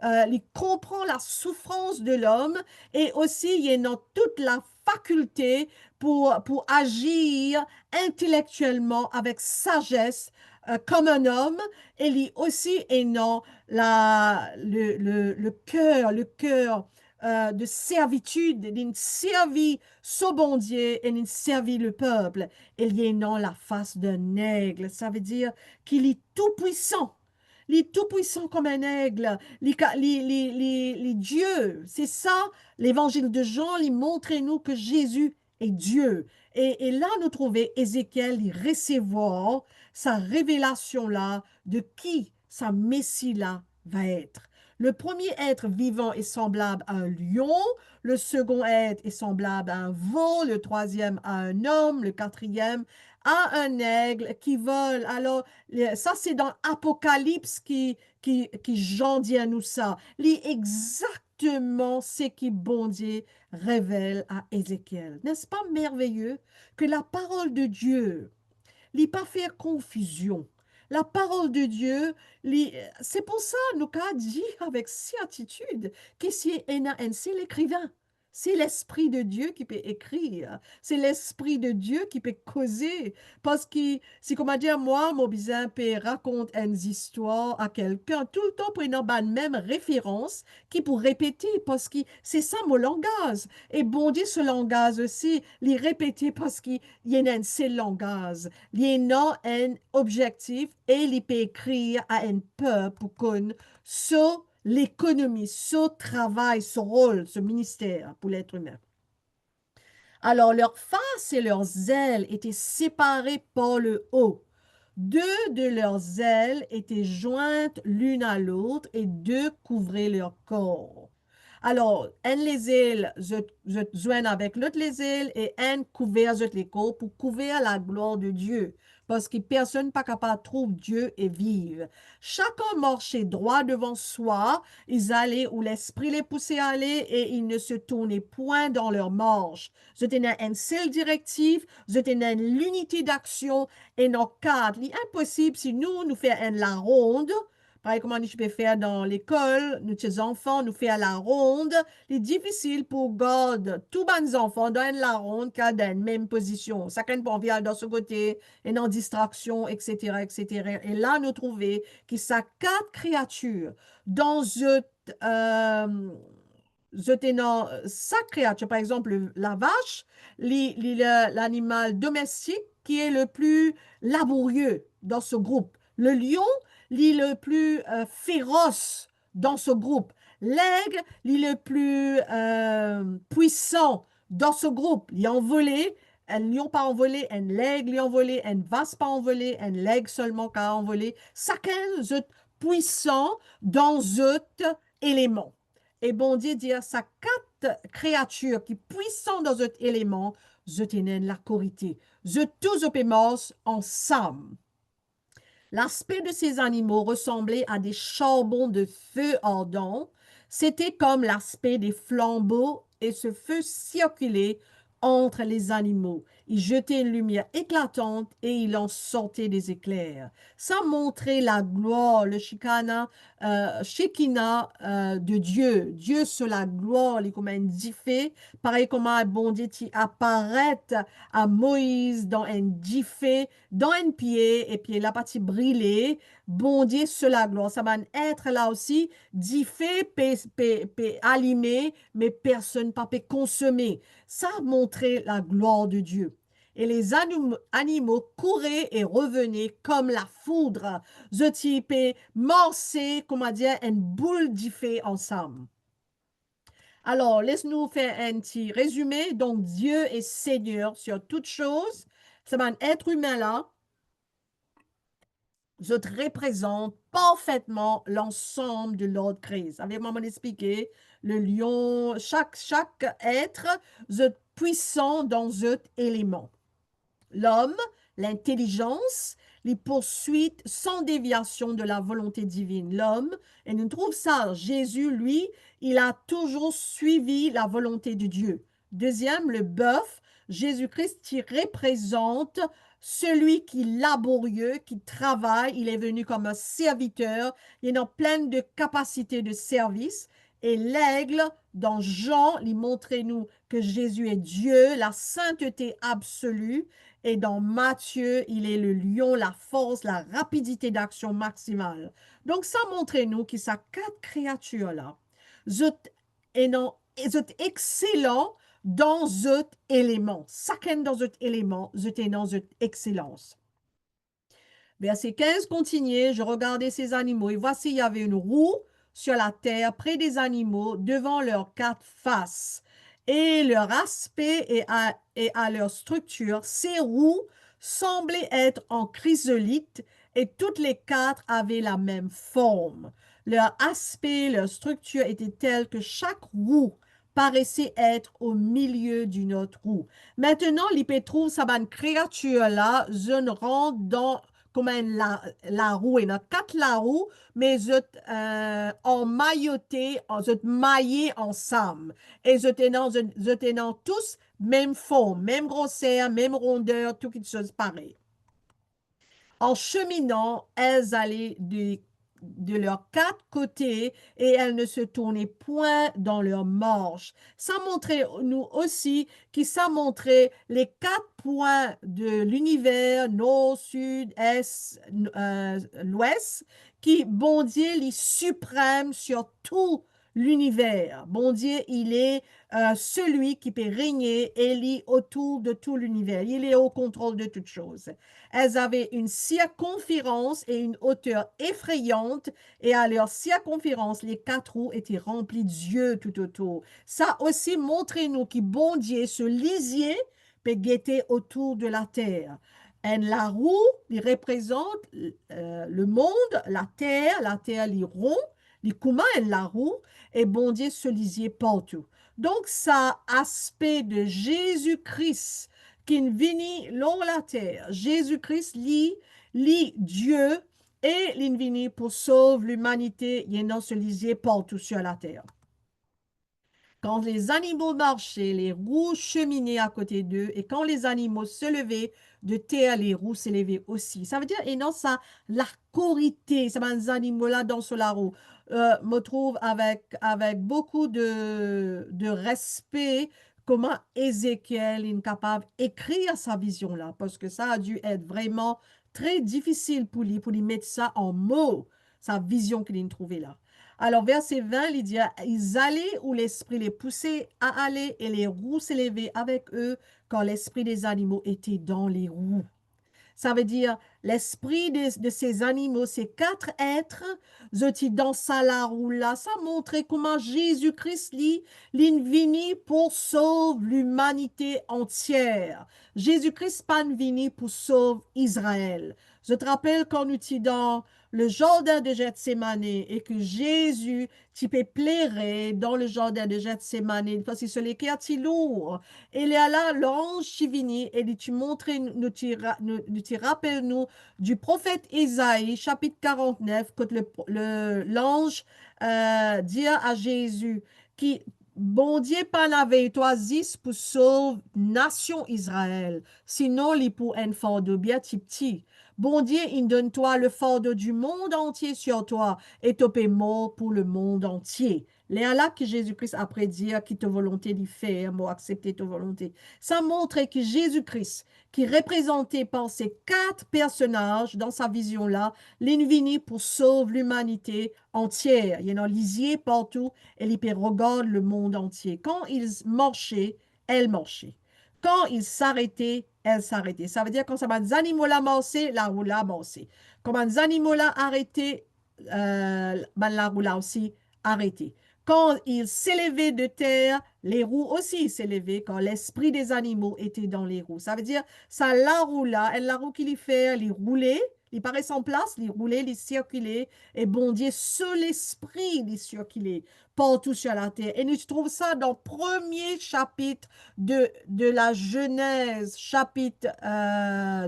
il comprend la souffrance de l'homme et aussi il est dans toute la faculté pour agir intellectuellement avec sagesse comme un homme et il aussi est dans le cœur de servitude, d'une servie ce bon Dieu et d'une servie le peuple. Il y a non la face d'un aigle. Ça veut dire qu'il est tout puissant. Il est tout puissant comme un aigle. Les dieux, c'est ça, l'évangile de Jean, il montre nous que Jésus est Dieu. Et là, nous trouvons Ézéchiel, il recevoir sa révélation-là de qui sa Messie-là va être. Le premier être vivant est semblable à un lion, le second être est semblable à un veau, le troisième à un homme, le quatrième à un aigle qui vole. Alors, ça, c'est dans Apocalypse qui Jean dit à nous ça. exactement ce qui bon Dieu révèle à Ézéchiel. N'est-ce pas merveilleux que la parole de Dieu ne pas faire confusion? La parole de Dieu, c'est pour ça nous qu'a dit avec certitude que c'est l'écrivain. C'est l'Esprit de Dieu qui peut écrire. C'est l'Esprit de Dieu qui peut causer. Parce que, c'est comme dire, moi, mon bizarre peut raconter une histoire à quelqu'un, tout le temps prenant la même référence qui pour répéter, parce que c'est ça mon langage. Et bon Dieu, ce langage aussi, les répéter parce qu'il y a un seul langage. Il y a un objectif et il peut écrire à un peuple pour qu'on sur l'économie, ce travail, ce rôle, ce ministère pour l'être humain. Alors, leur face et leurs ailes étaient séparées par le haut. Deux de leurs ailes étaient jointes l'une à l'autre et deux couvraient leur corps. Alors, un les ailes je joignent avec l'autre les ailes et un couvert les corps pour couvrir la gloire de Dieu. Parce que personne n'est pas capable de trouver Dieu et vivre. Chacun marchait droit devant soi. Ils allaient où l'esprit les poussait à aller et ils ne se tournaient point dans leur marche. C'était un seul directif, c'était l'unité d'action et nos cadres. Il est impossible si nous faisons la ronde. Pareil, comment je peux faire dans l'école, nous, les enfants, nous faisons la ronde. Il est difficile pour garder tous les enfants dans la ronde car dans la même position. Chacun peut envier dans ce côté, et dans distraction, etc., etc. Et là, nous trouvons que ça quatre créatures dans sa créature, par exemple la vache, l'animal domestique qui est le plus laborieux dans ce groupe. Le lion, le plus féroce dans ce groupe. L'aigle, le plus puissant dans ce groupe. Il est envolé, un lion pas envolé, un aigle envolé, un vache pas envolé, un aigle seulement pas envolé. Chacun est puissant dans cet élément. Et bon Dieu dit à sa quatre créatures qui puissant dans cet élément, je tenais la corité. Je tous opémos ensemble. L'aspect de ces animaux ressemblait à des charbons de feu ardent. C'était comme l'aspect des flambeaux et ce feu circulait entre les animaux. Il jetait une lumière éclatante et il en sortait des éclairs. Ça montrait la gloire, le Shekinah de Dieu. Dieu sur la gloire, il comme un diffé, pareil comme un bon Dieu qui apparaît à Moïse dans un diffé, dans un pied, et puis la partie brûlée, bondier sur la gloire. Ça va être là aussi, diffé, allumé, mais personne pas peut consommer. Ça montrait la gloire de Dieu. Et les animaux couraient et revenaient comme la foudre. Je type morcer, comment dire, une boule diffé ensemble. Alors, laisse-nous faire un petit résumé. Donc, Dieu est Seigneur sur toutes choses. Ça va être humain là. Je te représente parfaitement l'ensemble de l'ordre créé. Avec maman expliqué, le lion, chaque être, je puissant dans cet élément. L'homme, l'intelligence, les poursuites sans déviation de la volonté divine. L'homme, et nous trouvons ça, Jésus, lui, il a toujours suivi la volonté de Dieu. Deuxième, le bœuf, Jésus-Christ qui représente celui qui est laborieux, qui travaille, il est venu comme un serviteur, il est plein de capacités de service. Et l'aigle, dans Jean, il montre nous que Jésus est Dieu, la sainteté absolue. Et dans Matthieu, il est le lion, la force, la rapidité d'action maximale. Donc, ça montre nous que ces quatre créatures-là, sont excellents dans cet élément. Chacun dans cet élément, est dans cette excellence. Verset 15 continue, je regardais ces animaux et voici, il y avait une roue sur la terre près des animaux devant leurs quatre faces et leur aspect et à leur structure. Ces roues semblaient être en chrysolite et toutes les quatre avaient la même forme. Leur aspect, leur structure était telle que chaque roue paraissait être au milieu d'une autre roue. Maintenant, l'IP trouve ça créature là, je ne rentre dans comme la roue, et a quatre la roue, mais emmailloté, maillé ensemble. Et je tenant tous même forme, même grosseur, même rondeur, toutes choses pareilles. En cheminant, elles allaient de leurs quatre côtés et elles ne se tournaient point dans leurs marches. Ça montrait nous aussi que ça montrait les quatre points de l'univers, nord, sud, est, l'ouest, qui, bon Dieu, les suprême sur tout l'univers. Bon Dieu, il est celui qui peut régner et lit autour de tout l'univers. Il est au contrôle de toutes choses. Elles avaient une circonférence et une hauteur effrayante, et à leur circonférence, les quatre roues étaient remplies d'yeux tout autour. Ça aussi montre-nous que bon Dieu, ce lisier, peut guetter autour de la terre. Et la roue, il représente le monde, la terre, les ronds, les comment la roue, et bon Dieu, ce lisier partout. Donc, ça aspect de Jésus-Christ qui vini long la terre. Jésus-Christ lit Dieu et l'invini pour sauver l'humanité. Il y a ce lisier partout sur la terre. Quand les animaux marchaient, les roues cheminaient à côté d'eux, et quand les animaux se levaient de terre, les roues s'élevaient aussi. Ça veut dire, et non, ça, la corité, ça les animaux-là dans sur la roue. Me trouve avec beaucoup de respect comment Ézéchiel est capable d'écrire sa vision-là, parce que ça a dû être vraiment très difficile pour lui mettre ça en mots, sa vision qu'il a trouvée là. Alors, verset 20, il dit, ils allaient où l'esprit les poussait à aller et les roues s'élevaient avec eux quand l'esprit des animaux était dans les roues. Ça veut dire l'esprit de ces animaux, ces quatre êtres, dans la roue là, ça montrait comment Jésus-Christ vini pour sauver l'humanité entière. Jésus-Christ pas vini pour sauver Israël. Je te rappelle quand nous étions dans le jardin de Gethsémane et que Jésus t'y plairait dans le jardin de Gethsémane parce que ce n'est si lourd. Et là, l'ange qui vini et tu montres, nous rappelles nous du prophète Isaïe, chapitre 49, quand l'ange dit à Jésus qui bon Dieu pas n'avait toi pour sauver nation Israël, sinon il pour un fardeau bien petit. Bon Dieu, il donne toi le fardeau du monde entier sur toi et topé mort pour le monde entier. Là que Jésus-Christ après dire qui te volonté d'y faire, moi accepter ta volonté. Ça montre que Jésus-Christ, qui est représenté par ces quatre personnages dans sa vision-là, l'invini pour sauver l'humanité entière. Il y a un lisier partout et il peut regarder le monde entier. Quand il marchait, elle marchait. Quand il s'arrêtait, elle s'arrêtait. Ça veut dire quand ça va des animaux là marcher, la roue là marcher. Quand des animaux là arrêter, la roue là aussi arrêter. Quand il s'élevait de terre, les roues aussi s'élevaient quand l'esprit des animaux était dans les roues. Ça veut dire, ça la roue là, elle la roue qu'il y fait, il roulait, il paraît en place, il roulait, il circulait, et bon Dieu, seul l'esprit, il circulait partout sur la terre. Et nous trouvons ça dans le premier chapitre de la Genèse, chapitre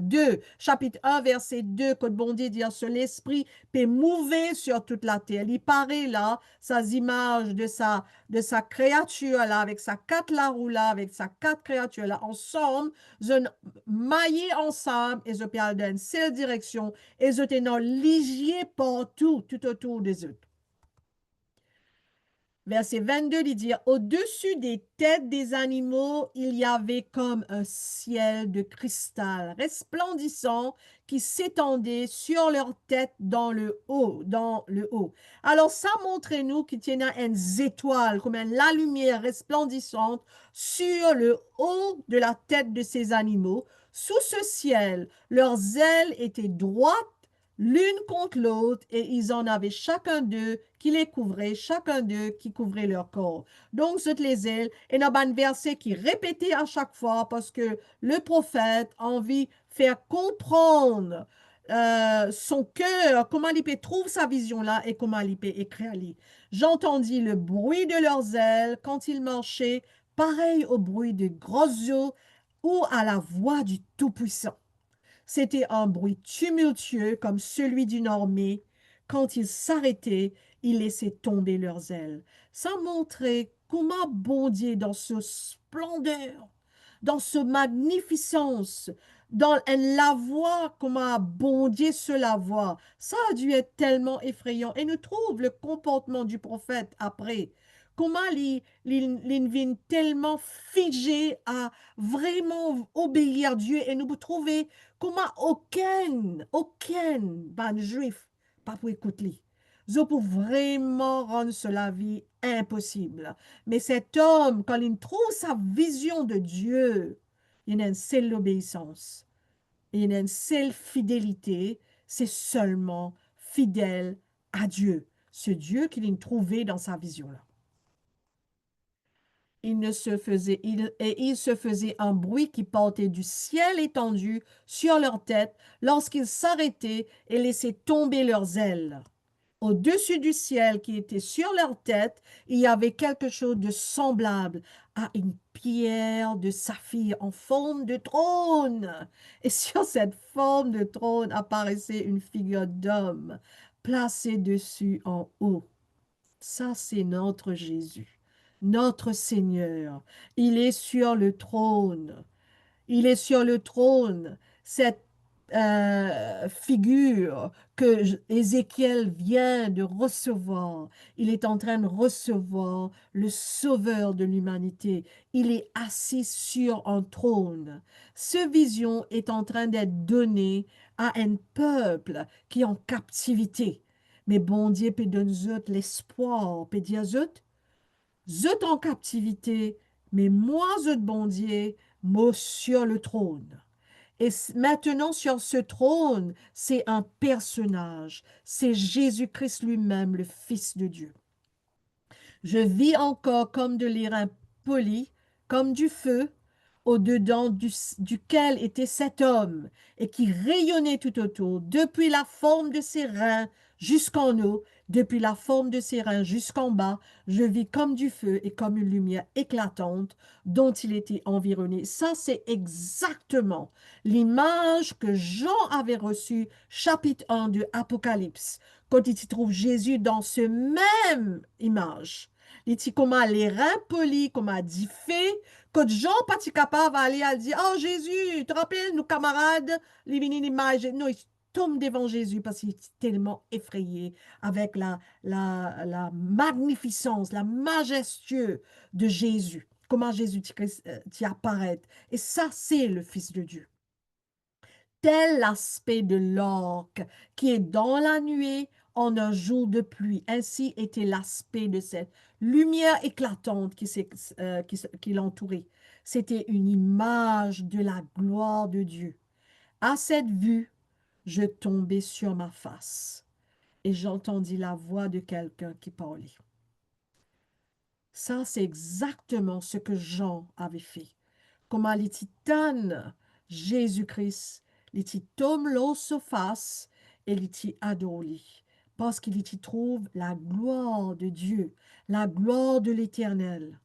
2, chapitre 1, verset 2, quand bon Dieu dit, seul l'esprit peut mouver sur toute la terre. Il paraît là, sa image de sa créature là, avec sa quatre la roue là, avec sa quatre créatures là, ensemble, je maillé ensemble et je parle dans une seule direction et je tenais ligier partout, tout autour des autres. Verset 22, il dit, au-dessus des têtes des animaux, il y avait comme un ciel de cristal resplendissant qui s'étendait sur leurs têtes dans le haut. Alors, ça montre-nous qu'il y a une étoile, comme la lumière resplendissante sur le haut de la tête de ces animaux. Sous ce ciel, leurs ailes étaient droites l'une contre l'autre, et ils en avaient chacun d'eux qui les couvrait, chacun d'eux qui couvrait leur corps. Donc, toutes les ailes, et il y a un verset qui répétait à chaque fois parce que le prophète a envie de faire comprendre son cœur, comment il peut trouver sa vision-là et comment il peut écrire. J'entendis le bruit de leurs ailes quand ils marchaient, pareil au bruit de grosses eaux ou à la voix du Tout-Puissant. C'était un bruit tumultueux comme celui d'une armée. Quand ils s'arrêtaient, ils laissaient tomber leurs ailes. Ça montrait comment bon Dieu, dans ce splendeur, dans ce magnificence, dans la voix, comment bon Dieu se la voix. Ça a dû être tellement effrayant. Et nous trouve le comportement du prophète après. Comment il vient tellement figé à vraiment obéir à Dieu. Et nous trouvons comment aucun ban juif pas pour écouter. Ils pour vraiment rendre cela vie impossible. Mais cet homme, quand il trouve sa vision de Dieu, il a une seule obéissance. Il a une seule fidélité. C'est seulement fidèle à Dieu. Ce Dieu qu'il a trouvé dans sa vision-là. Il se faisait un bruit qui partait du ciel étendu sur leur tête lorsqu'ils s'arrêtaient et laissaient tomber leurs ailes. Au-dessus du ciel qui était sur leur tête, il y avait quelque chose de semblable à une pierre de saphir en forme de trône. Et sur cette forme de trône apparaissait une figure d'homme placée dessus en haut. Ça, c'est notre Jésus, notre Seigneur. Il est sur le trône. Il est sur le trône. Cette figure que Ézéchiel vient de recevoir, il est en train de recevoir le Sauveur de l'humanité. Il est assis sur un trône. Ce vision est en train d'être donnée à un peuple qui est en captivité. Mais bon Dieu peut donner l'espoir, peut dire zut en captivité, mais moi zut bon Dieu, moi sur le trône. Et maintenant, sur ce trône, c'est un personnage. C'est Jésus-Christ lui-même, le Fils de Dieu. Je vis encore comme de l'airain poli, comme du feu, au-dedans duquel était cet homme, et qui rayonnait tout autour, depuis la forme de ses reins jusqu'en haut, depuis la forme de ses reins jusqu'en bas. Je vis comme du feu et comme une lumière éclatante dont il était environné. Ça, c'est exactement l'image que Jean avait reçue, chapitre 1 de Apocalypse, quand il y trouve Jésus dans ce même image. Il dit comment les reins polis, comment dit fait, que Jean pas capable d'aller à dire, oh Jésus, te rappelles, nos camarades, les venus l'image. Non, il tombe devant Jésus parce qu'il est tellement effrayé avec la magnificence, la majestueux de Jésus. Comment Jésus t'y apparaît. Et ça, c'est le Fils de Dieu. Tel l'aspect de l'orque qui est dans la nuée en un jour de pluie. Ainsi était l'aspect de cette lumière éclatante qui l'entourait. C'était une image de la gloire de Dieu. À cette vue, je tombai sur ma face et j'entendis la voix de quelqu'un qui parlait. Ça, c'est exactement ce que Jean avait fait. Comment les titanes, Jésus-Christ, les titomes l'eau face et les adorent, parce qu'il y trouve la gloire de Dieu, la gloire de l'Éternel.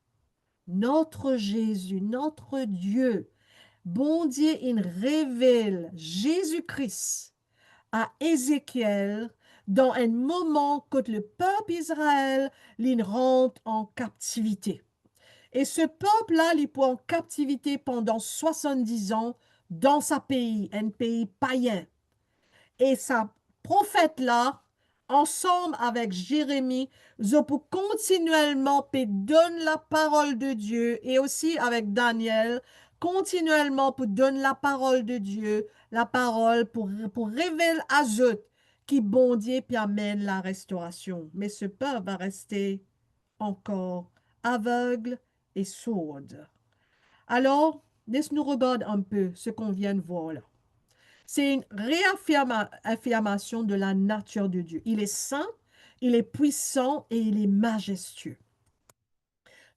Notre Jésus, notre Dieu, bon Dieu, il révèle Jésus-Christ à Ézéchiel dans un moment que le peuple Israël l'y rentre en captivité. Et ce peuple-là, il est en captivité pendant 70 ans dans sa pays, un pays païen. Et sa prophète-là, ensemble avec Jérémie, ils ont continuellement donner la parole de Dieu et aussi avec Daniel, continuellement pour donner la parole de Dieu, la parole pour révéler à eux qui bon Dieu puis amène la restauration. Mais ce peuple va rester encore aveugle et sourde. Alors, laisse-nous regarder un peu ce qu'on vient de voir là. C'est une réaffirmation de la nature de Dieu. Il est saint, il est puissant et il est majestueux.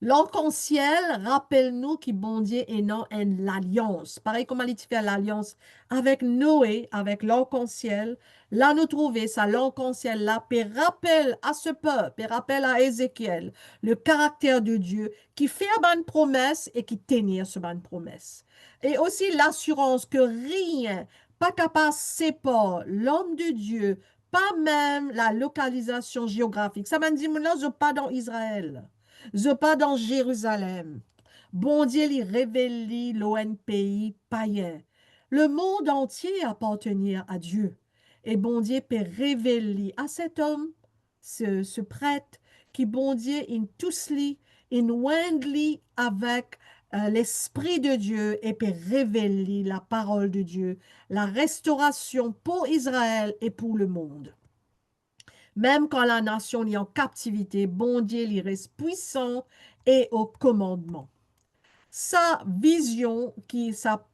L'arc-en-ciel, rappelle-nous que bon Dieu est non en l'alliance. Pareil comme il fait l'alliance avec Noé, avec l'arc-en-ciel. Là, nous trouvons ça, l'arc-en-ciel là, puis rappelle à ce peuple, et rappelle à Ézéchiel le caractère de Dieu qui fait une promesse et qui tenir ce bonne promesse. Et aussi l'assurance que rien, pas qu'à passer par l'homme de Dieu, pas même la localisation géographique. Ça m'a dit, là, je pas dans Israël, je pas dans Jérusalem. Bon Dieu, il révèle l'ONPI païen. Le monde entier appartenait à Dieu. Et bon Dieu peut révéler à cet homme, ce prêtre, qui bon Dieu, in tous li, in wendli avec l'Esprit de Dieu et peut révéler la parole de Dieu, la restauration pour Israël et pour le monde. Même quand la nation est en captivité, bon Dieu, il reste puissant et au commandement. Sa vision, sa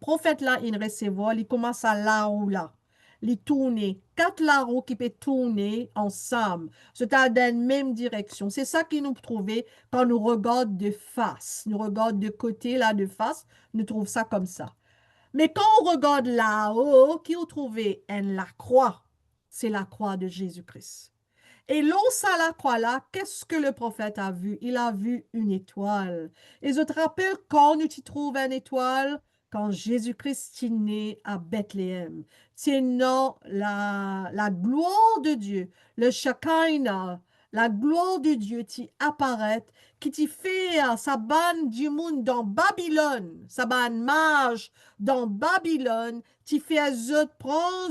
prophète là, il recevoir, il commence à là ou là. Il tourne, quatre larous qui peuvent tourner ensemble, c'est-à-dire dans la même direction. C'est ça qui nous trouvait quand nous regardons de face. Nous regardons de côté, là, de face, nous trouvons ça comme ça. Mais quand on regarde là-haut, qui on trouvait en la croix, c'est la croix de Jésus-Christ. Et l'on à la croix là, qu'est-ce que le prophète a vu? Il a vu une étoile. Et je te rappelle quand nous t'y trouvons une étoile, quand Jésus-Christ est né à Bethléem. C'est non la gloire de Dieu, le Shekinah, la gloire de Dieu qui apparaît, qui t'y fait sa banne du monde dans Babylone, sa banne mage dans Babylone, qui fait prend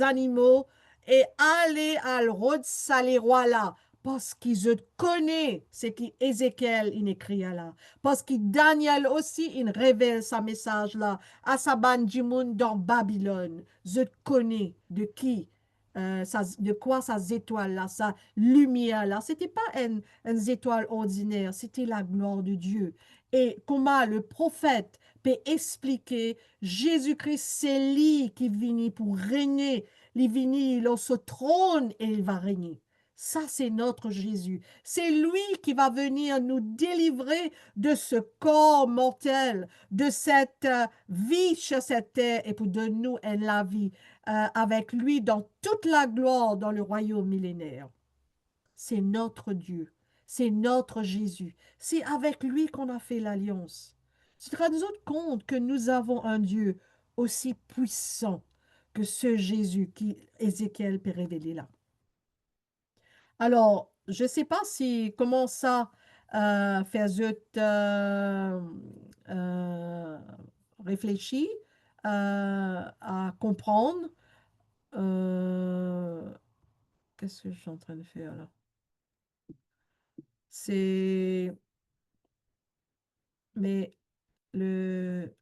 animaux et aller à l'Rod Salérois là, parce qu'ils connaissent ce qu'Ézéchiel il écrit là, parce que Daniel aussi il révèle sa message là à sa bande du monde dans Babylone. Je connais de qui, de quoi ces étoiles là, sa lumière là, c'était pas une étoile ordinaire, c'était la gloire de Dieu. Et comment le prophète peut expliquer Jésus-Christ, c'est lui qui vient pour régner, il est sur trône et il va régner. Ça, c'est notre Jésus. C'est lui qui va venir nous délivrer de ce corps mortel, de cette vie sur cette terre et pour de nous la vie avec lui dans toute la gloire dans le royaume millénaire. C'est notre Dieu. C'est notre Jésus. C'est avec lui qu'on a fait l'alliance. Tu te rends compte que nous avons un Dieu aussi puissant que ce Jésus qui Ézéchiel peut révéler là. Alors, je ne sais pas si comment ça fait euh, réfléchir à comprendre. euh, Qu'est-ce que je suis en train de faire là? C'est mais le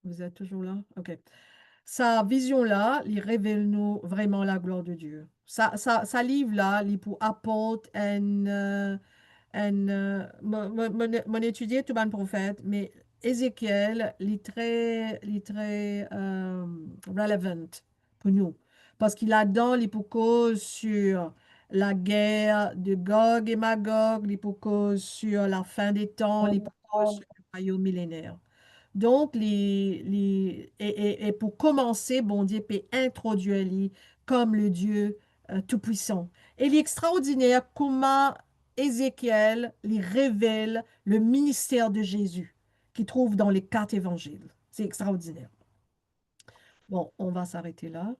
vous êtes toujours là? OK. Sa vision-là, il révèle-nous vraiment la gloire de Dieu. Sa livre-là, il pour apporter mon étudié tout le prophète, mais Ézéchiel, il est très relevant pour nous. Parce qu'il a dans l'hypocause sur la guerre de Gog et Magog, l'hypocause sur la fin des temps, l'hypocause sur le royaume millénaire. Donc, et pour commencer, bon Dieu peut introduire lui comme le Dieu tout-puissant. Et l'extraordinaire, comment Ézéchiel lui révèle le ministère de Jésus qu'il trouve dans les quatre évangiles. C'est extraordinaire. Bon, on va s'arrêter là.